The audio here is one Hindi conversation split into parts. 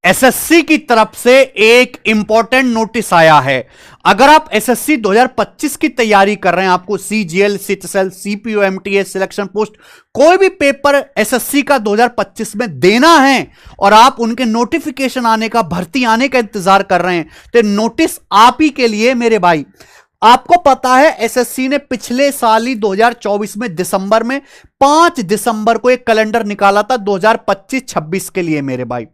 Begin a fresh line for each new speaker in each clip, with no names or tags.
एसएससी की तरफ से एक इंपॉर्टेंट नोटिस आया है। अगर आप एसएससी 2025 की तैयारी कर रहे हैं, आपको CGL, CHSL, CPO, MTS, selection post, कोई भी पेपर एसएससी का 2025 में देना है और आप उनके नोटिफिकेशन आने का, भर्ती आने का इंतजार कर रहे हैं, तो नोटिस आप ही के लिए मेरे भाई। आपको पता है एसएससी ने पिछले साल ही 2024 में दिसंबर में 5 दिसंबर को एक कैलेंडर निकाला था 2025-26 के लिए मेरे भाई।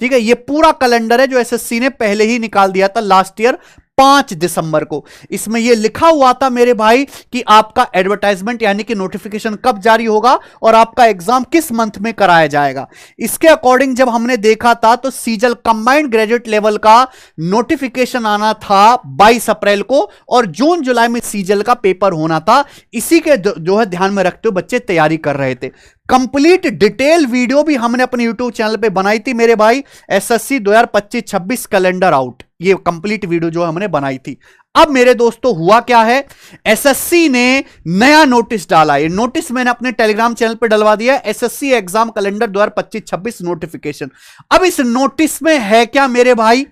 ठीक है, ये पूरा कैलेंडर है जो एसएससी ने पहले ही निकाल दिया था लास्ट ईयर 5 दिसंबर को। इसमें यह लिखा हुआ था मेरे भाई कि आपका एडवर्टाइजमेंट यानी कि नोटिफिकेशन कब जारी होगा और आपका एग्जाम किस मंथ में कराया जाएगा। इसके अकॉर्डिंग जब हमने देखा था तो सीजल कंबाइंड ग्रेजुएट लेवल का नोटिफिकेशन आना था 22 अप्रैल को और जून जुलाई में सीजल का पेपर होना था। इसी के जो है ध्यान में रखते हुए बच्चे तैयारी कर रहे थे। कंप्लीट डिटेल वीडियो भी हमने अपने यूट्यूब चैनल पे बनाई थी मेरे भाई, एसएससी 2025-26 कैलेंडर आउट, ये कंप्लीट वीडियो जो हमने बनाई थी। अब मेरे दोस्तों हुआ क्या है, एसएससी ने नया नोटिस डाला। ये नोटिस मैंने अपने टेलीग्राम चैनल पे डलवा दिया, एसएससी एग्जाम कैलेंडर 2025-26 नोटिफिकेशन। अब इस नोटिस में है क्या मेरे भाई,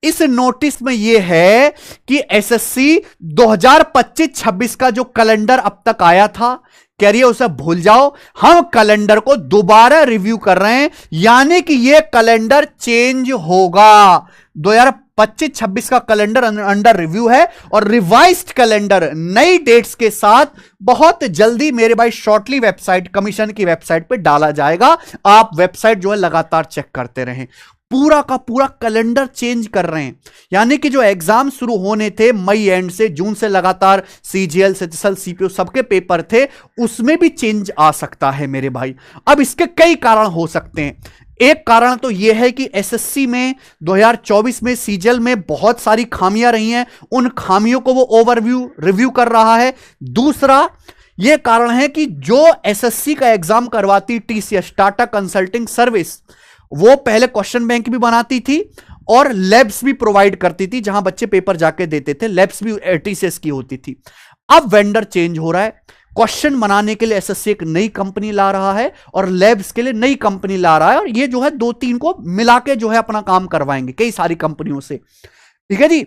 इस नोटिस में यह है कि एसएससी 2025-26 का जो कैलेंडर अब तक आया था, कह रही है उसे भूल जाओ, हम कैलेंडर को दोबारा रिव्यू कर रहे हैं, यानी कि यह कैलेंडर चेंज होगा। 2025-26 का कैलेंडर अंडर रिव्यू है और रिवाइज्ड कैलेंडर नई डेट्स के साथ बहुत जल्दी मेरे भाई शॉर्टली वेबसाइट, कमीशन की वेबसाइट पे डाला जाएगा। आप वेबसाइट जो है लगातार चेक करते रहें। पूरा का पूरा कैलेंडर चेंज कर रहे हैं, यानी कि जो एग्जाम शुरू होने थे मई एंड से, जून से लगातार सीजीएल, सीएचएसएल, सीपीओ सबके पेपर थे, उसमें भी चेंज आ सकता है मेरे भाई। अब इसके कई कारण हो सकते हैं। एक कारण तो यह है कि एसएससी में 2024 में सीजीएल में बहुत सारी खामियां रही हैं, उन खामियों को वो ओवरव्यू रिव्यू कर रहा है। दूसरा यह कारण है कि जो एसएससी का एग्जाम करवाती टीसीएस, टाटा कंसल्टिंग सर्विस, वो पहले क्वेश्चन बैंक भी बनाती थी और लैब्स भी प्रोवाइड करती थी जहां बच्चे पेपर जाके देते थे, लैब्स भी टीसीएस की होती थी। अब वेंडर चेंज हो रहा है, क्वेश्चन बनाने के लिए एसएससी एक नई कंपनी ला रहा है और लैब्स के लिए नई कंपनी ला रहा है, और ये जो है 2-3 को मिला के जो है अपना काम करवाएंगे कई सारी कंपनियों से। ठीक है जी,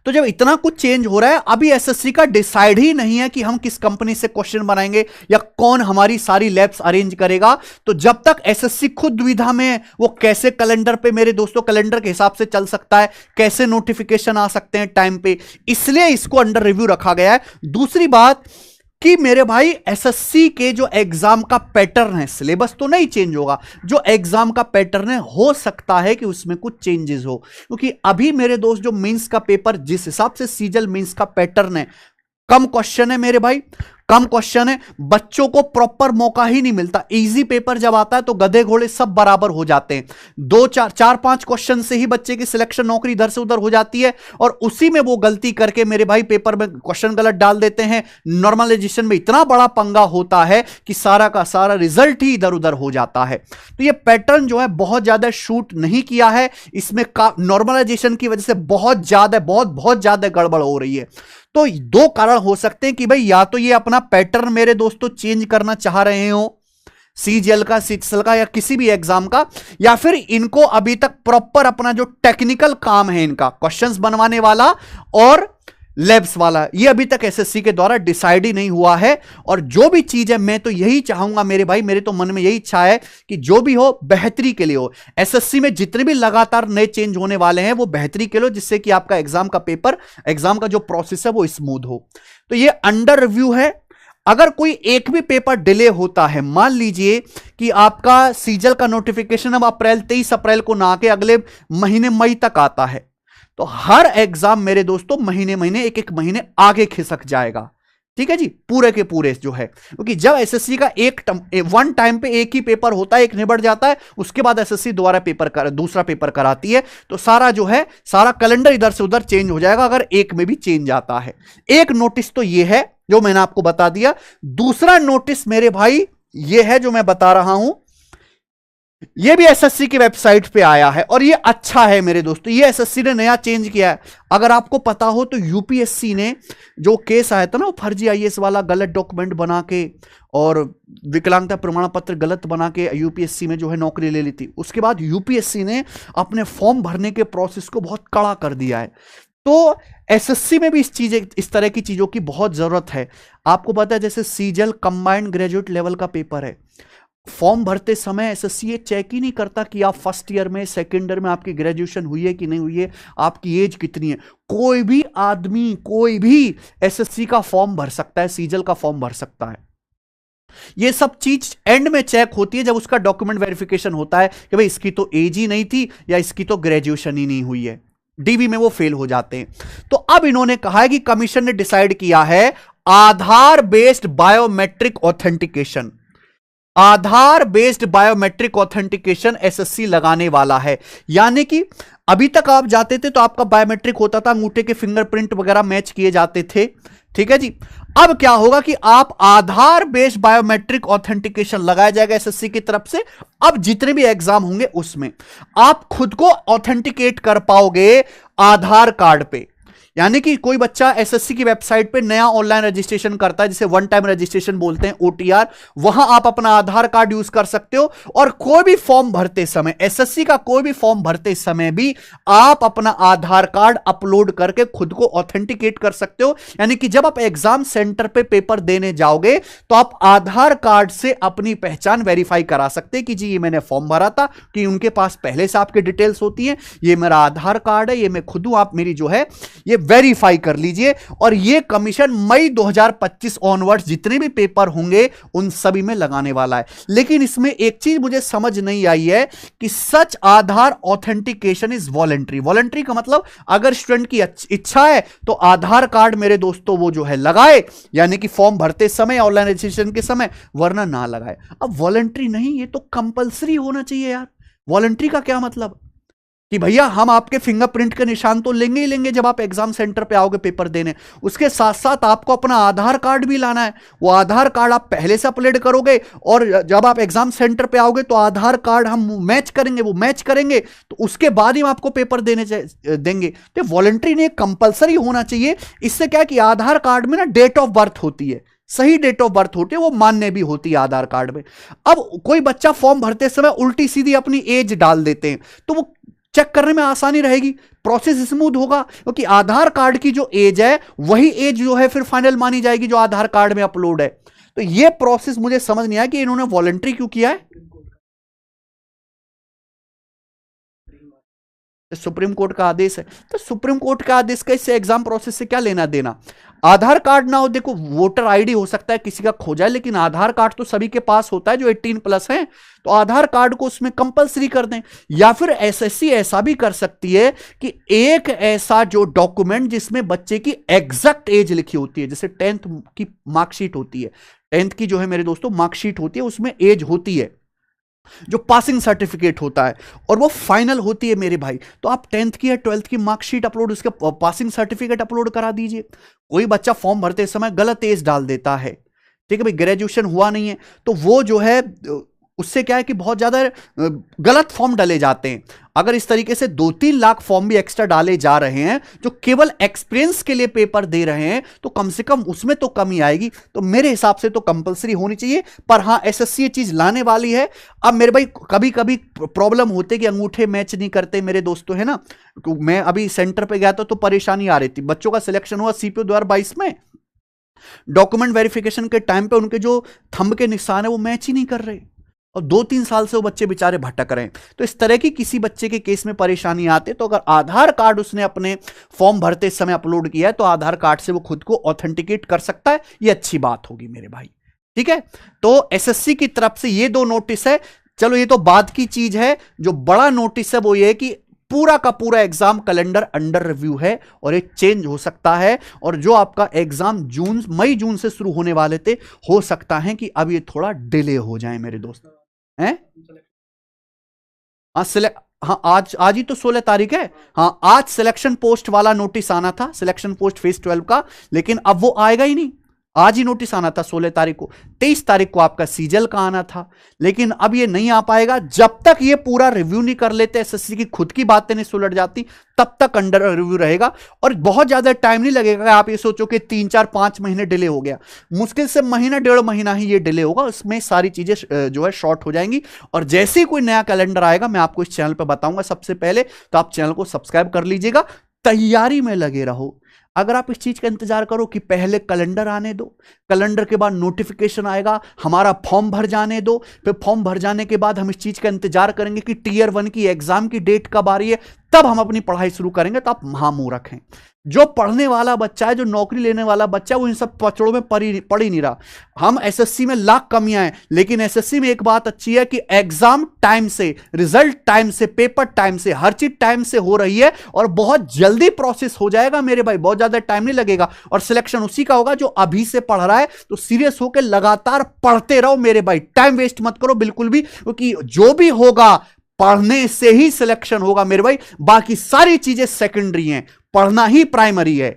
तो जब इतना कुछ चेंज हो रहा है, अभी एसएससी का डिसाइड ही नहीं है कि हम किस कंपनी से क्वेश्चन बनाएंगे या कौन हमारी सारी लैब्स अरेंज करेगा। तो जब तक एसएससी खुद दुविधा में, वो कैसे कैलेंडर पे मेरे दोस्तों कैलेंडर के हिसाब से चल सकता है, कैसे नोटिफिकेशन आ सकते हैं टाइम पे, इसलिए इसको अंडर रिव्यू रखा गया है। दूसरी बात कि मेरे भाई एसएससी के जो एग्जाम का पैटर्न है, सिलेबस तो नहीं चेंज होगा, जो एग्जाम का पैटर्न है हो सकता है कि उसमें कुछ चेंजेस हो, क्योंकि अभी मेरे दोस्त जो मेंस का पेपर, जिस हिसाब से सीजल मेंस का पैटर्न है, कम क्वेश्चन है मेरे भाई, कम क्वेश्चन है, बच्चों को प्रॉपर मौका ही नहीं मिलता। इजी पेपर जब आता है तो गधे घोड़े सब बराबर हो जाते हैं, 2-4-5 क्वेश्चन से ही बच्चे की सिलेक्शन नौकरी इधर से उधर हो जाती है और उसी में वो गलती करके मेरे भाई पेपर में क्वेश्चन गलत डाल देते हैं। नॉर्मलाइजेशन में इतना बड़ा पंगा होता है कि सारा का सारा रिजल्ट ही इधर उधर हो जाता है। तो ये पैटर्न जो है बहुत ज्यादा शूट नहीं किया है, इसमें नॉर्मलाइजेशन की वजह से बहुत ज्यादा गड़बड़ हो रही है। तो 2 कारण हो सकते हैं कि भाई या तो ये अपना पैटर्न मेरे दोस्तों चेंज करना चाह रहे हो सीजीएल का, सीएचएसएल का या किसी भी एग्जाम का, या फिर इनको अभी तक प्रॉपर अपना जो टेक्निकल काम है इनका, क्वेश्चंस बनवाने वाला और लैब्स वाला, ये अभी तक एसएससी के द्वारा डिसाइड ही नहीं हुआ है। और जो भी चीज है मैं तो यही चाहूंगा मेरे भाई, मेरे तो मन में यही इच्छा है कि जो भी हो बेहतरी के लिए हो। एसएससी में जितने भी लगातार नए चेंज होने वाले हैं वो बेहतरी के लिए, जिससे कि आपका एग्जाम का पेपर, एग्जाम का जो प्रोसेस है वो स्मूथ हो। तो ये अंडर रिव्यू है। अगर कोई एक भी पेपर डिले होता है, मान लीजिए कि आपका सीजल का नोटिफिकेशन अब 23 अप्रैल को ना आके अगले महीने मई तक आता है, तो हर एग्जाम मेरे दोस्तों महीने एक महीने आगे खिसक जाएगा। ठीक है जी, पूरे के पूरे जो है, क्योंकि जब एसएससी का वन टाइम पे एक ही पेपर होता है, एक निबट जाता है, उसके बाद एसएससी दोबारा दूसरा पेपर कराती है, तो सारा जो है सारा कैलेंडर इधर से उधर चेंज हो जाएगा अगर एक में भी चेंज आता है। एक नोटिस तो ये है जो मैंने आपको बता दिया। दूसरा नोटिस मेरे भाई ये है जो मैं बता रहा हूं ये भी एसएससी की वेबसाइट पे आया है और ये अच्छा है मेरे दोस्तों, ये एसएससी ने नया चेंज किया है। अगर आपको पता हो तो यूपीएससी ने जो केस आया था ना, वो फर्जी आईएएस वाला, गलत डॉक्यूमेंट बना के और विकलांगता प्रमाण पत्र गलत बना के यूपीएससी में जो है नौकरी ले ली थी, उसके बाद यूपीएससी ने अपने फॉर्म भरने के प्रोसेस को बहुत कड़ा कर दिया है। तो एसएससी में भी इस तरह की चीजों की बहुत जरूरत है। आपको पता है जैसे सीजल कंबाइंड ग्रेजुएट लेवल का पेपर है, फॉर्म भरते समय एसएससी ये चेक ही नहीं करता कि आप फर्स्ट ईयर में, सेकेंड ईयर में आपकी ग्रेजुएशन हुई है कि नहीं हुई है, आपकी एज कितनी है। कोई भी आदमी, कोई भी एसएससी का फॉर्म भर सकता है, सीजल का फॉर्म भर सकता है। ये सब चीज एंड में चेक होती है जब उसका डॉक्यूमेंट वेरिफिकेशन होता है कि भाई इसकी तो एज ही नहीं थी या इसकी तो ग्रेजुएशन ही नहीं हुई है, डीवी में वो फेल हो जाते हैं। तो अब इन्होंने कहा है कि कमीशन ने डिसाइड किया है आधार बेस्ड बायोमेट्रिक ऑथेंटिकेशन, आधार बेस्ड बायोमेट्रिक ऑथेंटिकेशन एसएससी लगाने वाला है। यानी कि अभी तक आप जाते थे तो आपका बायोमेट्रिक होता था, अंगूठे के फिंगरप्रिंट वगैरह मैच किए जाते थे, ठीक है जी। अब क्या होगा कि आप आधार बेस्ड बायोमेट्रिक ऑथेंटिकेशन लगाया जाएगा एसएससी की तरफ से। अब जितने भी एग्जाम होंगे उसमें आप खुद को ऑथेंटिकेट कर पाओगे आधार कार्ड पे। यानी कि कोई बच्चा एसएससी की वेबसाइट पे नया ऑनलाइन रजिस्ट्रेशन करता है, जिसे वन टाइम रजिस्ट्रेशन बोलते हैं, ओटीआर, वहां आप अपना आधार कार्ड यूज कर सकते हो और कोई भी फॉर्म भरते समय, एसएससी का कोई भी फॉर्म भरते समय भी आप अपना आधार कार्ड अपलोड करके खुद को ऑथेंटिकेट कर सकते हो। यानी कि जब आप एग्जाम सेंटर पे पेपर देने जाओगे तो आप आधार कार्ड से अपनी पहचान वेरीफाई करा सकते हैं कि जी ये मैंने फॉर्म भरा था, कि उनके पास पहले से आपकी डिटेल्स होती है, ये मेरा आधार कार्ड है, ये मैं खुद हूं, आप मेरी जो है ये वेरीफाई कर लीजिए। और ये कमीशन मई 2025 ऑनवर्ड्स जितने भी पेपर होंगे उन सभी में लगाने वाला है। लेकिन इसमें एक चीज मुझे समझ नहीं आई है कि सच आधार ऑथेंटिकेशन इज वॉलंटरी। वॉलंटरी का मतलब अगर स्टूडेंट की इच्छा है तो आधार कार्ड मेरे दोस्तों वो जो है लगाए, यानी कि फॉर्म भरते समय, ऑनलाइन रजिस्ट्रेशन के समय, वरना ना लगाए। अब वॉलंटरी नहीं, ये तो कंपलसरी होना चाहिए यार। वॉलंटरी का क्या मतलब कि भैया हम आपके फिंगरप्रिंट के निशान तो लेंगे ही लेंगे जब आप एग्जाम सेंटर पे आओगे पेपर देने, उसके साथ साथ आपको अपना आधार कार्ड भी लाना है। वो आधार कार्ड आप पहले से अपलोड करोगे और जब आप एग्जाम सेंटर पे आओगे तो आधार कार्ड हम मैच करेंगे, वो मैच करेंगे तो उसके बाद ही हम आपको पेपर देने देंगे। तो वॉलंटरी नहीं, कंपलसरी होना चाहिए। इससे क्या है कि आधार कार्ड में ना डेट ऑफ बर्थ होती है, सही डेट ऑफ बर्थ होती है, वो मान्य भी होती है आधार कार्ड में। अब कोई बच्चा फॉर्म भरते समय उल्टी सीधी अपनी एज डाल देते हैं तो वो चेक करने में आसानी रहेगी, प्रोसेस स्मूथ होगा, क्योंकि आधार कार्ड की जो एज है वही एज जो है फिर फाइनल मानी जाएगी जो आधार कार्ड में अपलोड है। तो ये प्रोसेस मुझे समझ नहीं आया कि इन्होंने वॉलंटरी क्यों किया है। सुप्रीम कोर्ट का आदेश है, तो सुप्रीम कोर्ट का आदेश का इससे एग्जाम प्रोसेस से क्या लेना देना। आधार कार्ड ना हो, देखो वोटर आईडी हो सकता है किसी का खो जाए, लेकिन आधार कार्ड तो सभी के पास होता है जो 18+ है, तो आधार कार्ड को उसमें कंपलसरी कर दें। या फिर एसएससी ऐसा भी कर सकती है कि एक ऐसा जो डॉक्यूमेंट जिसमें बच्चे की एग्जैक्ट एज लिखी होती है, जैसे 10th की मार्कशीट होती है, 10th की जो है मेरे दोस्तों मार्कशीट होती है, उसमें एज होती है, जो पासिंग सर्टिफिकेट होता है और वो फाइनल होती है मेरे भाई। तो आप 10th की या 12th की मार्कशीट अपलोड, उसके पासिंग सर्टिफिकेट अपलोड करा दीजिए। कोई बच्चा फॉर्म भरते समय गलत एज डाल देता है, ठीक है भाई, ग्रेजुएशन हुआ नहीं है, तो वो जो है उससे क्या है कि बहुत ज्यादा गलत फॉर्म डाले जाते हैं। अगर इस तरीके से 2-3 लाख फॉर्म भी एक्स्ट्रा डाले जा रहे हैं जो केवल एक्सपीरियंस के लिए पेपर दे रहे हैं, तो कम से कम उसमें तो कमी आएगी। तो मेरे हिसाब से तो कंपलसरी होनी चाहिए। पर हां, एसएससी ये चीज लाने वाली है। अब मेरे भाई कभी कभी प्रॉब्लम होती है कि अंगूठे मैच नहीं करते मेरे दोस्तों, है ना। तो मैं अभी सेंटर पे गया था तो परेशानी आ रही थी। बच्चों का सिलेक्शन हुआ सीपीयू 2022 में, डॉक्यूमेंट वेरिफिकेशन के टाइम पे उनके जो थंब के निशान है वो मैच ही नहीं कर रहे और 2-3 साल से वो बच्चे बेचारे भटक रहे हैं। तो इस तरह की किसी बच्चे के केस में परेशानी आती है तो अगर आधार कार्ड उसने अपने फॉर्म भरते समय अपलोड किया है तो आधार कार्ड से वो खुद को ऑथेंटिकेट कर सकता है। ये अच्छी बात होगी मेरे भाई, ठीक है। तो एसएससी की तरफ से ये 2 नोटिस है। चलो ये तो बाद की चीज है। जो बड़ा नोटिस है वो ये कि पूरा का पूरा एग्जाम कैलेंडर अंडर रिव्यू है और ये चेंज हो सकता है। और जो आपका एग्जाम मई जून से शुरू होने वाले थे, हो सकता है कि अब ये थोड़ा डिले हो जाए मेरे दोस्त हैं। हाँ, आज ही तो 16 तारीख है। हाँ, आज सिलेक्शन पोस्ट वाला नोटिस आना था, सिलेक्शन पोस्ट फेज 12 का, लेकिन अब वो आएगा ही नहीं। आज ही नोटिस आना था 16 तारीख को, 23 तारीख को आपका सीजल का आना था, लेकिन अब ये नहीं आ पाएगा जब तक ये पूरा रिव्यू नहीं कर लेते, एसएससी की खुद की बातें नहीं सुलझ जाती, तब तक अंडर रिव्यू रहेगा। और बहुत ज्यादा टाइम नहीं लगेगा। आप ये सोचो कि 3-4-5 महीने डिले हो गया, मुश्किल से महीना 1.5 महीना ही ये डिले होगा, उसमें सारी चीजें जो है शॉर्ट हो जाएंगी। और जैसे ही कोई नया कैलेंडर आएगा मैं आपको इस चैनल पर बताऊंगा सबसे पहले, तो आप चैनल को सब्सक्राइब कर लीजिएगा, तैयारी में लगे रहो। अगर आप इस चीज का इंतजार करो कि पहले कैलेंडर आने दो, कैलेंडर के बाद नोटिफिकेशन आएगा, हमारा फॉर्म भर जाने दो, फिर फॉर्म भर जाने के बाद हम इस चीज का इंतजार करेंगे कि टीयर 1 की एग्जाम की डेट कब आ रही है, तब हम अपनी पढ़ाई शुरू करेंगे, तो आप महामूर्ख हैं। जो पढ़ने वाला बच्चा है, जो नौकरी लेने वाला बच्चा है, वो इन सब पचड़ों में पढ़ ही नहीं रहा। हम एसएससी में लाख कमियां हैं, लेकिन एसएससी में एक बात अच्छी है कि एग्जाम टाइम से, रिजल्ट टाइम से, पेपर टाइम से, हर चीज टाइम से हो रही है और बहुत जल्दी प्रोसेस हो जाएगा मेरे भाई, बहुत ज्यादा टाइम नहीं लगेगा। और सिलेक्शन उसी का होगा जो अभी से पढ़ रहा है। तो सीरियस होकर लगातार पढ़ते रहो मेरे भाई, टाइम वेस्ट मत करो बिल्कुल भी, क्योंकि जो भी होगा पढ़ने से ही सिलेक्शन होगा मेरे भाई, बाकी सारी चीजें सेकेंडरी हैं, पढ़ना ही प्राइमरी है।